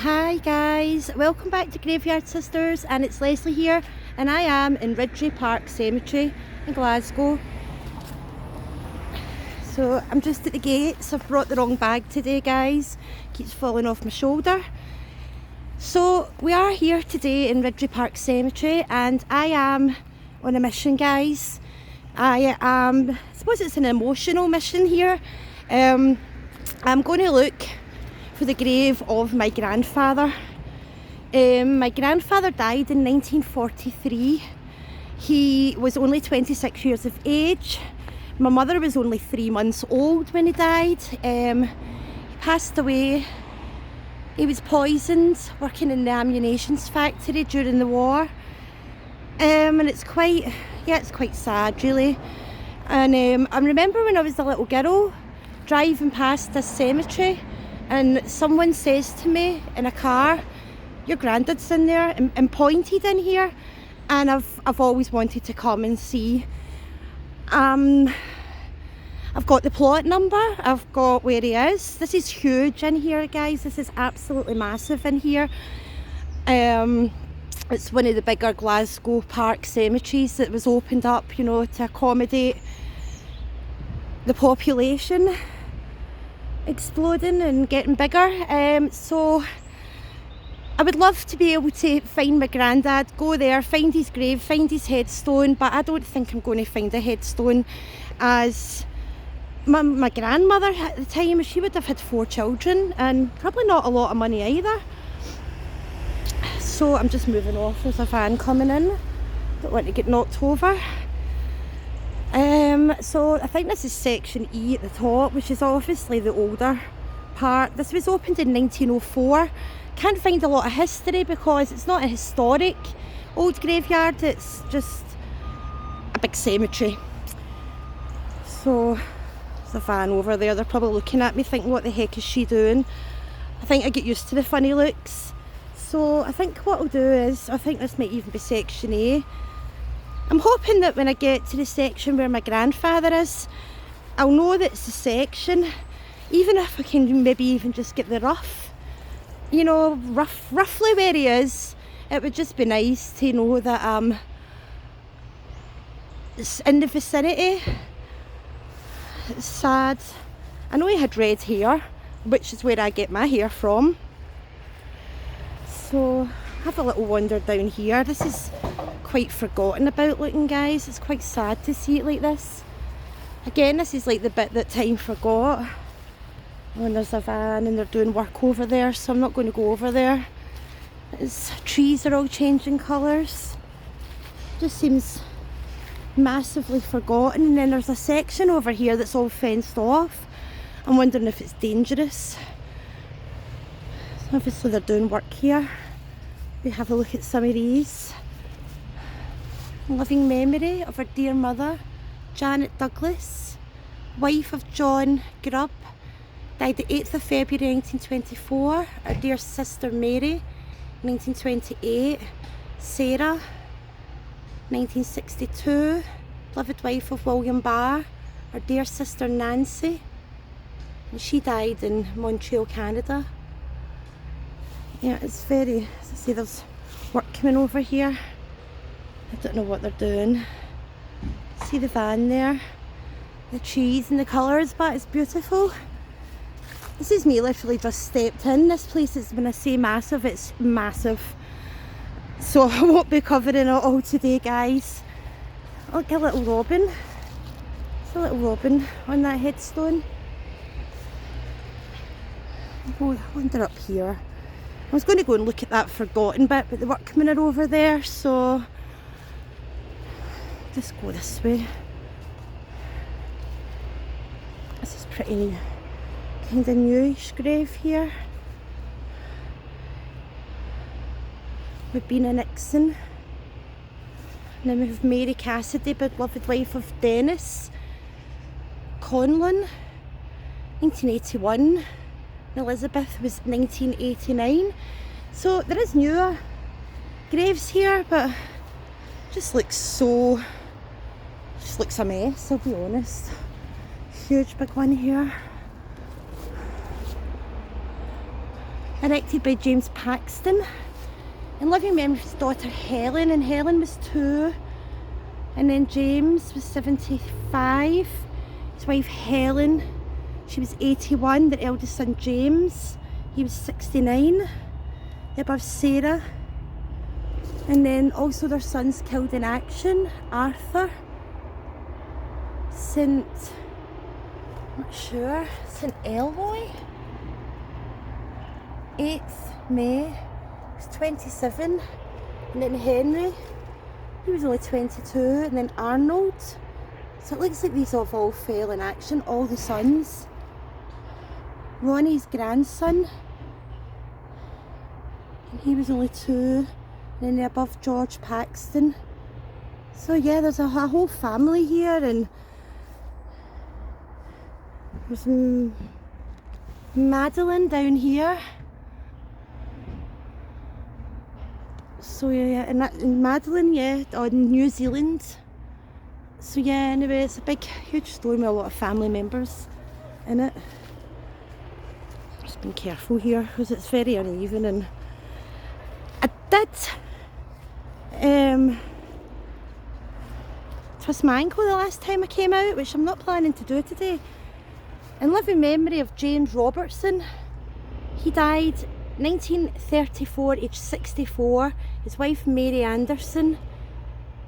Hi guys, welcome back to Graveyard Sisters, and it's Leslie here, and I am in Riddrie Park Cemetery in Glasgow. So I'm just at the gates. I've brought the wrong bag today guys, keeps falling off my shoulder. So we are here today in Riddrie Park Cemetery, and I am on a mission guys. I suppose it's an emotional mission here. I'm going to look for the grave of my grandfather. My grandfather died in 1943. He was only 26 years of age. My mother was only 3 months old when he died. He passed away. He was poisoned working in the ammunition factory during the war. And it's quite sad really. And I remember when I was a little girl driving past this cemetery, and someone says to me in a car, "Your granddad's in there," and pointed in here, and I've always wanted to come and see. I've got the plot number, I've got where he is. This is huge in here guys, this is absolutely massive in here. It's one of the bigger Glasgow park cemeteries that was opened up, you know, to accommodate the population exploding and getting bigger. So I would love to be able to find my granddad, go there, find his grave, find his headstone, but I don't think I'm going to find a headstone, as my grandmother at the time, she would have had 4 children and probably not a lot of money either. So I'm just moving off, there's a van coming in, don't want to get knocked over. So I think this is section E at the top, which is obviously the older part. This was opened in 1904. Can't find a lot of history because it's not a historic old graveyard, it's just a big cemetery. So there's a van over there, they're probably looking at me thinking, what the heck is she doing? I think I get used to the funny looks. So I think what I'll do is, I think this might even be section A. I'm hoping that when I get to the section where my grandfather is, I'll know that it's a section, even if I can maybe even just get the roughly where he is. It would just be nice to know that it's in the vicinity. It's sad. I know he had red hair, which is where I get my hair from. So have a little wander down here. This is quite forgotten about looking guys, it's quite sad to see it like this. Again, this is like the bit that time forgot. And there's a van and they're doing work over there, so I'm not going to go over there. Trees are all changing colours. Just seems massively forgotten. And then there's a section over here that's all fenced off. I'm wondering if it's dangerous. So obviously they're doing work here. We have a look at some of these. Loving memory of our dear mother, Janet Douglas, wife of John Grubb, died the 8th of February 1924. Our dear sister Mary, 1928. Sarah, 1962. Beloved wife of William Barr. Our dear sister Nancy, and she died in Montreal, Canada. Yeah, it's very, as I say, there's work coming over here. I don't know what they're doing. See the van there, the trees and the colours, but it's beautiful. This is me literally just stepped in. This place is, when I say massive, it's massive. So I won't be covering it all today guys. Look, a little robin. There's a little robin on that headstone. Oh, I wonder up here. I was going to go and look at that forgotten bit, but the workmen are over there, so just go this way. This is pretty kind of newish grave here. Rabina Nixon. And then we have Mary Cassidy, beloved wife of Dennis Conlon, 1981. Elizabeth was 1989. So there is newer graves here, but just looks a mess, I'll be honest. Huge big one here. erected by James Paxton. In living memory of his daughter Helen, and Helen was 2. And then James was 75. His wife Helen, she was 81. Their eldest son James, he was 69. The above Sarah. And then also their sons killed in action, Arthur, St. Elroy, 8th May, he was 27. And then Henry, he was only 22. And then Arnold. So it looks like these all fell in action, all the sons. Ronnie's grandson, and he was only 2. And then the above George Paxton. So yeah, there's a whole family here, and there's Madeline down here. So yeah, and Madeline, yeah, on New Zealand. So yeah, anyway, it's a big, huge story with a lot of family members in it. Just being careful here because it's very uneven, and I did twist my ankle the last time I came out, which I'm not planning to do today. In living memory of James Robertson, he died 1934, aged 64. His wife Mary Anderson,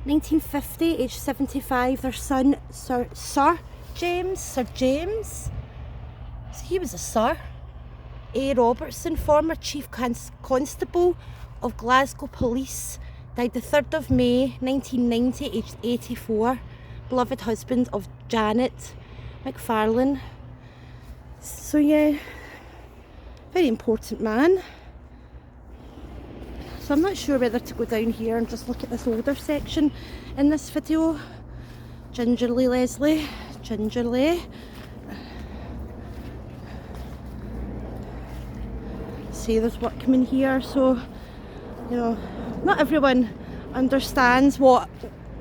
1950, aged 75. Their son Sir James. So he was a Sir. A. Robertson, former Chief Constable of Glasgow Police, died the 3rd of May 1990, aged 84. Beloved husband of Janet McFarlane. So yeah, very important man. So I'm not sure whether to go down here and just look at this older section in this video. Gingerly, Leslie, gingerly. See, there's workmen here, so you know, not everyone understands what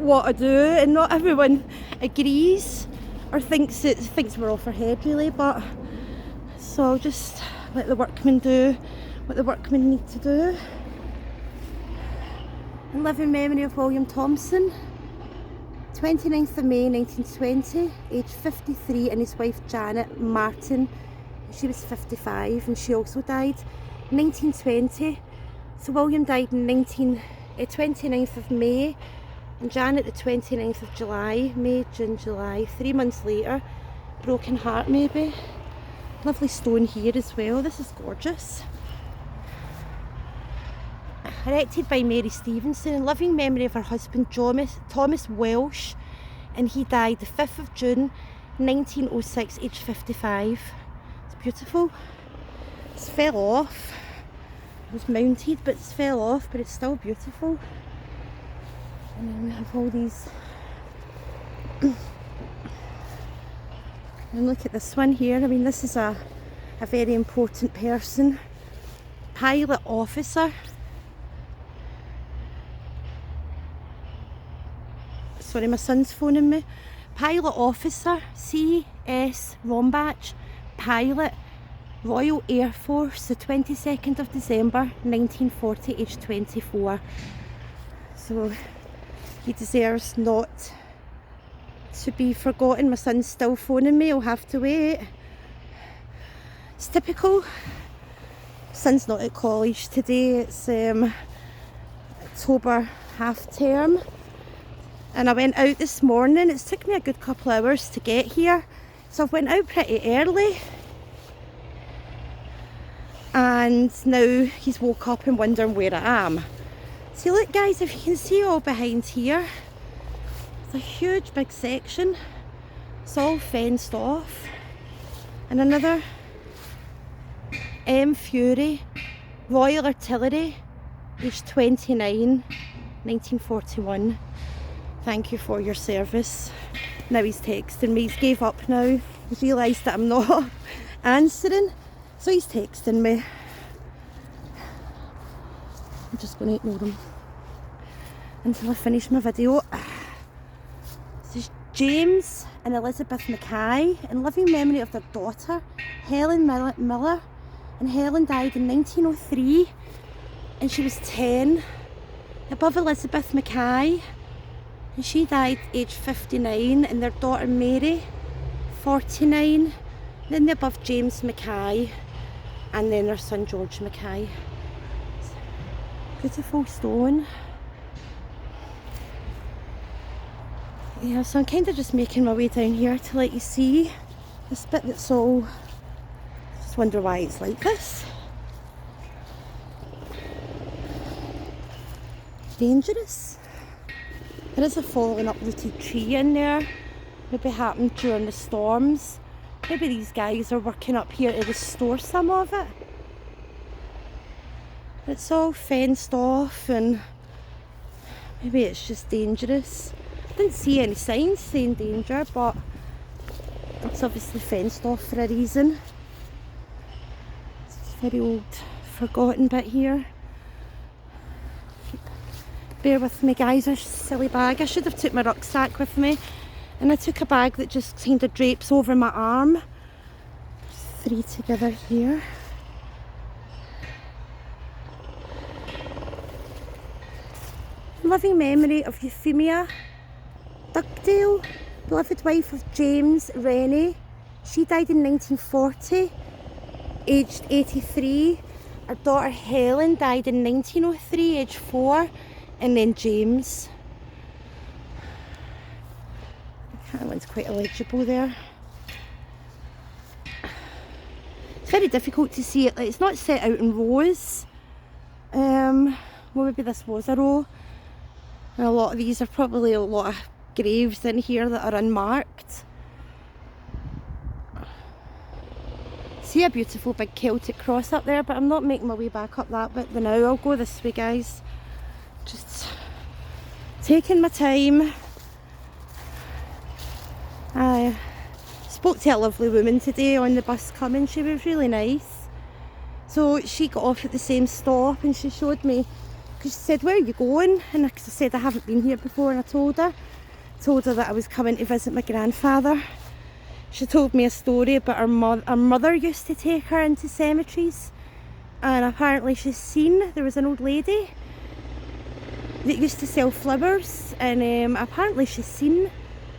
I do, and not everyone agrees or thinks we're off our head really. But so I'll just let the workmen do what the workmen need to do. In living memory of William Thompson, 29th of May 1920, aged 53, and his wife Janet Martin, she was 55, and she also died 1920. So William died on 29th of May, and Janet the 29th of July. May, June, July, 3 months later. Broken heart maybe. Lovely stone here as well. This is gorgeous. Erected by Mary Stevenson in living memory of her husband Thomas Welsh, and he died the 5th of June 1906, aged 55. It's beautiful. It's fell off. It was mounted, but it's fell off, but it's still beautiful. And then we have all these. And look at this one here. I mean, this is a very important person. Pilot officer. Sorry, my son's phoning me. Pilot officer C.S. Rombach, pilot, Royal Air Force, the 22nd of December 1940, aged 24. So he deserves not to be forgotten. My son's still phoning me, I'll have to wait. It's typical. Son's not at college today, it's October half term. And I went out this morning. It's took me a good couple of hours to get here, so I went out pretty early, and now he's woke up and wondering where I am. See, look guys, if you can see all behind here, it's a huge big section. It's all fenced off. And another M. Fury, Royal Artillery, aged 29, 1941. Thank you for your service. Now he's texting me. He's gave up now. He's realised that I'm not answering. So he's texting me. I'm just going to ignore him until I finish my video. This is James and Elizabeth Mackay in living memory of their daughter, Helen Miller, and Helen died in 1903 and she was 10. Above Elizabeth Mackay, and she died aged 59, and their daughter Mary, 49. Then they're above James Mackay, and then their son George Mackay. Beautiful stone. Yeah, so I'm kind of just making my way down here to let you see this bit that's all, just wonder why it's like this. Dangerous. There is a fallen uprooted tree in there. Maybe happened during the storms. Maybe these guys are working up here to restore some of it. It's all fenced off and maybe it's just dangerous. I didn't see any signs saying danger, but it's obviously fenced off for a reason. It's a very old, forgotten bit here. Bear with me guys, a silly bag. I should have took my rucksack with me, and I took a bag that just kind of drapes over my arm. There's 3 together here. Loving memory of Euphemia Dugdale, beloved wife of James Rennie. She died in 1940, aged 83. Her daughter Helen died in 1903, aged 4. And then James. That one's quite illegible there. It's very difficult to see it. Like, it's not set out in rows. Well, maybe this was a row. And a lot of these are probably a lot of graves in here that are unmarked. See a beautiful big Celtic cross up there, but I'm not making my way back up that bit now. I'll go this way, guys. Just taking my time. I spoke to a lovely woman today on the bus coming. She was really nice. So she got off at the same stop and she showed me, because she said, "Where are you going?" And I said I haven't been here before, and I told her that I was coming to visit my grandfather. She told me a story about her mother used to take her into cemeteries, and apparently she's seen, there was an old lady that used to sell flowers, and apparently she's seen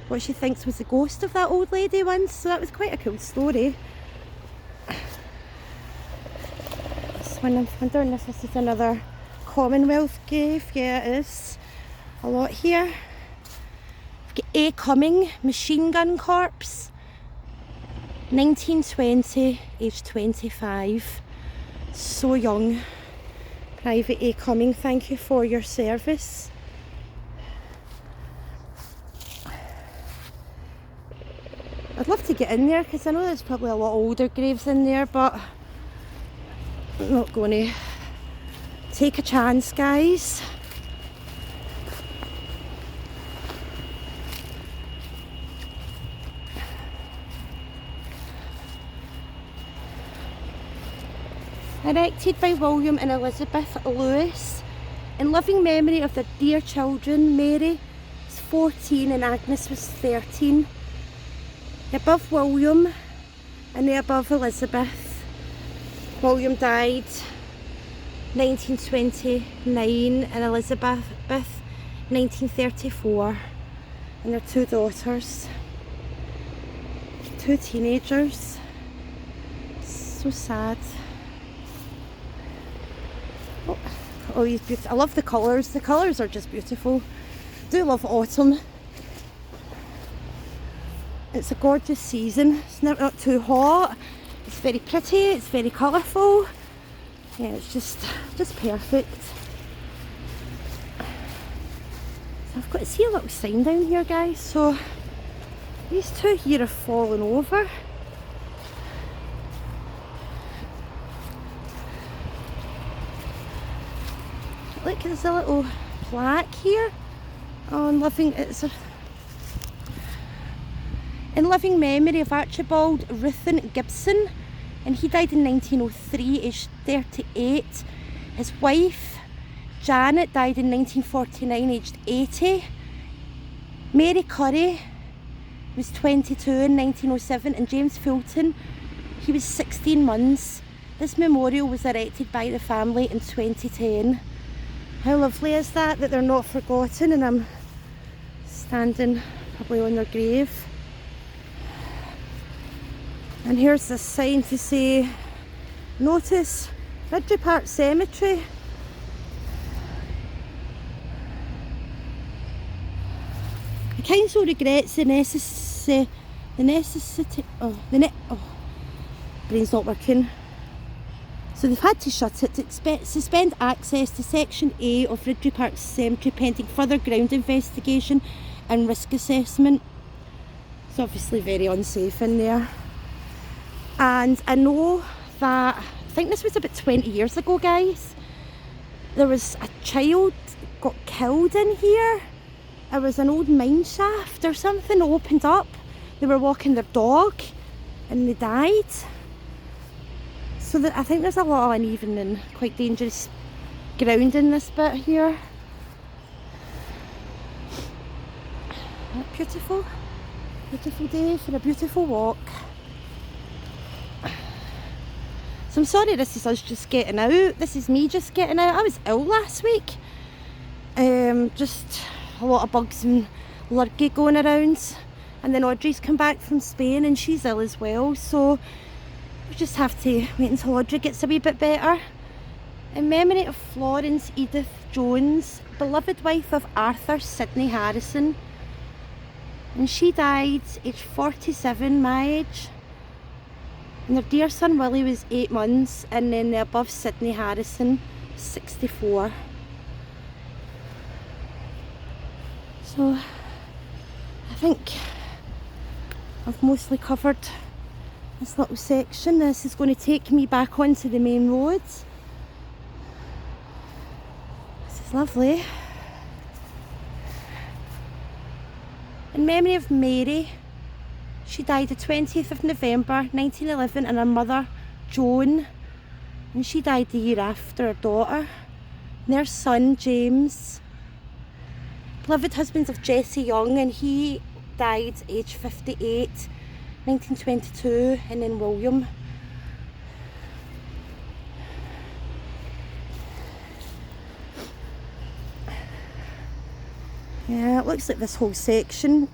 what she thinks was the ghost of that old lady once, so that was quite a cool story. This one, I'm wondering if this is another Commonwealth grave. Yeah, it is. A lot here. We've got A. Cumming, Machine Gun Corps, 1920, aged 25. So young. Private A. Cumming, thank you for your service. I'd love to get in there because I know there's probably a lot older graves in there, but I'm not going to take a chance, guys. Erected by William and Elizabeth Lewis in loving memory of their dear children. Mary was 14 and Agnes was 13. Above William and the above Elizabeth. William died 1929 and Elizabeth 1934, and their 2 daughters, 2 teenagers. So sad. Oh, these beautiful. I love the colours. The colours are just beautiful. I do love autumn. It's a gorgeous season. It's not too hot. It's very pretty. It's very colourful. Yeah, it's just perfect. So I've got to see a little sign down here, guys. So these 2 here have fallen over. Look, there's a little plaque here on living. It's in loving memory of Archibald Ruthven Gibson, and he died in 1903, aged 38. His wife Janet died in 1949, aged 80. Mary Curry was 22 in 1907, and James Fulton, he was 16 months This memorial was erected by the family in 2010. How lovely is that, that they're not forgotten, and I'm standing probably on their grave. And here's this sign to say, notice, Riddrie Park Cemetery. The council regrets brain's not working. So they've had to shut it to suspend access to Section A of Riddrie Park Cemetery pending further ground investigation and risk assessment. It's obviously very unsafe in there. And I know that, I think this was about 20 years ago, guys, there was a child got killed in here. It was an old mine shaft or something opened up. They were walking their dog and they died. So that, I think there's a lot of uneven and quite dangerous ground in this bit here. Beautiful, beautiful day for a beautiful walk. So I'm sorry this is us just getting out. This is me just getting out. I was ill last week. Just a lot of bugs and lurgy going around. And then Audrey's come back from Spain and she's ill as well. So we just have to wait until Audrey gets a wee bit better. In memory of Florence Edith Jones, beloved wife of Arthur Sidney Harrison. And she died aged 47, my age. And their dear son Willie was 8 months, and then the above Sidney Harrison, 64. So I think I've mostly covered this little section. This is going to take me back onto the main road. This is lovely. In memory of Mary, she died the 20th of November 1911, and her mother, Joan, and she died the year after, her daughter. And their son, James, beloved husband of Jessie Young, and he died aged 58, 1922, and then William. Yeah, it looks like this whole section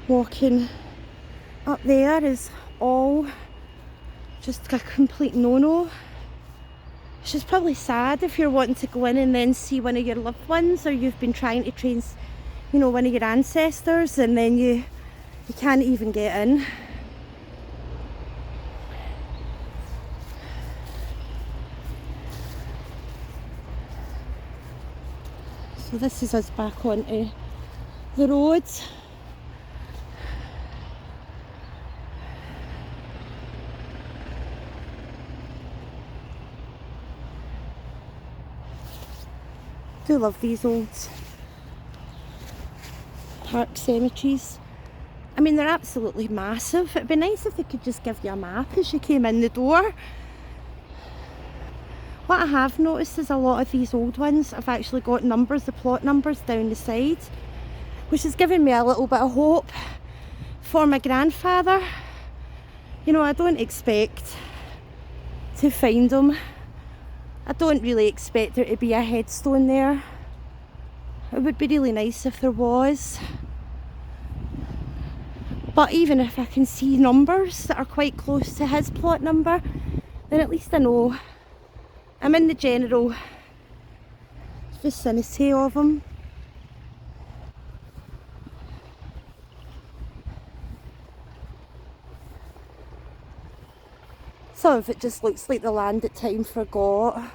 walking up there is all just a complete no-no. It's just probably sad if you're wanting to go in and then see one of your loved ones, or you've been trying to train, you know, one of your ancestors, and then you can't even get in. So this is us back onto the road. I do love these old park cemeteries. I mean, they're absolutely massive. It'd be nice if they could just give you a map as you came in the door. What I have noticed is a lot of these old ones have actually got numbers, the plot numbers down the side, which has given me a little bit of hope for my grandfather. You know, I don't expect to find him. I don't really expect there to be a headstone there. It would be really nice if there was. But even if I can see numbers that are quite close to his plot number, then at least I know I'm in the general vicinity of him. Some of it just looks like the land that time forgot.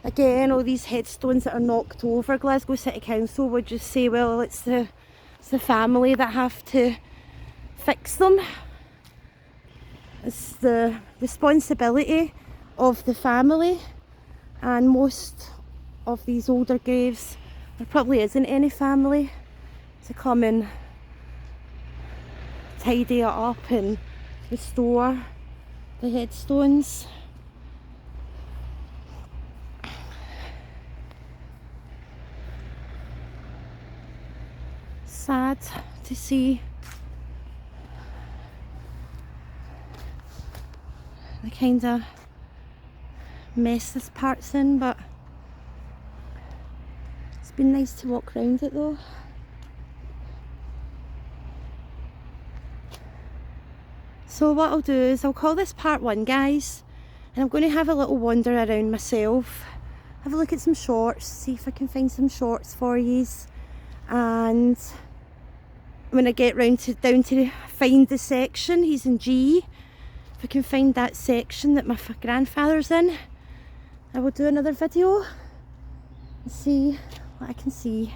Again, all these headstones that are knocked over, Glasgow City Council would just say, well, it's the family that have to fix them. It's the responsibility of the family, and most of these older graves, there probably isn't any family to come and tidy it up and restore the headstones. Sad to see the kind of mess this part's in, but it's been nice to walk around it though. So what I'll do is I'll call this part 1, guys, and I'm going to have a little wander around myself, have a look at some shorts, see if I can find some shorts for yous, and when I get down to find the section, he's in G, if I can find that section that my grandfather's in, I will do another video and see what I can see.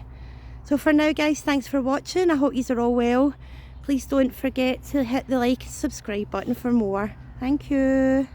So for now, guys, thanks for watching. I hope yous are all well. Please don't forget to hit the like and subscribe button for more. Thank you.